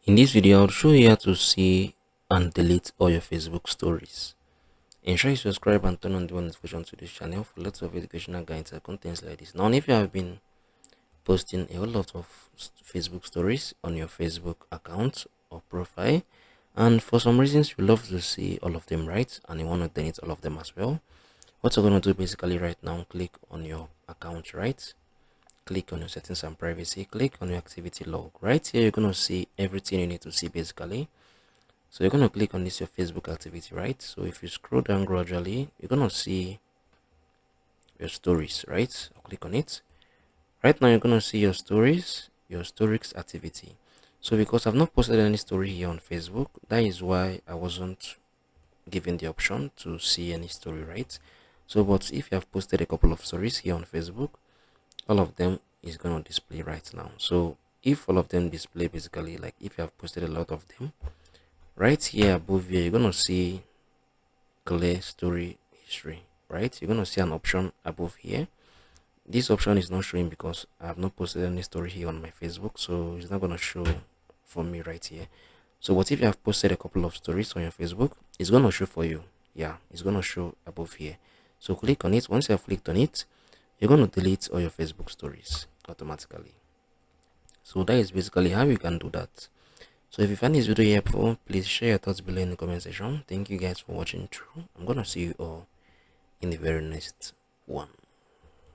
In this video, I'll show you how to see and delete all your Facebook stories. Ensure you subscribe and turn on the notification to this channel for lots of educational guides and contents like this. Now, if you have been posting a whole lot of Facebook stories on your Facebook account or profile, and for some reasons you love to see all of them, right, and you want to delete all of them as well, what you're going to do basically right now, click on your account, right, click on your settings and privacy, click on your activity log. Right here you're going to see everything you need to see basically. So you're going to click on this your Facebook activity, right? So if you scroll down gradually, you're going to see your stories, right? I'll click on it. Right now you're going to see your stories, your stories activity. So because I've not posted any story here on Facebook, that is why I wasn't given the option to see any story, right? So but if you have posted a couple of stories here on Facebook, all of them is going to display right now. So if all of them display, basically, like if you have posted a lot of them, right here above here you're going to see clear story history, right? You're going to see an option above here. This option is not showing because I have not posted any story here on my Facebook, so it's not going to show for me right here. So what if you have posted a couple of stories on your Facebook, it's going to show for you. Yeah, it's going to show above here. So click on it. Once you have clicked on it, you're going to delete all your Facebook stories automatically. So that is basically how you can do that. So if you find this video helpful, please share your thoughts below in the comment section. Thank you guys for watching through. I'm going to see you all in the very next one.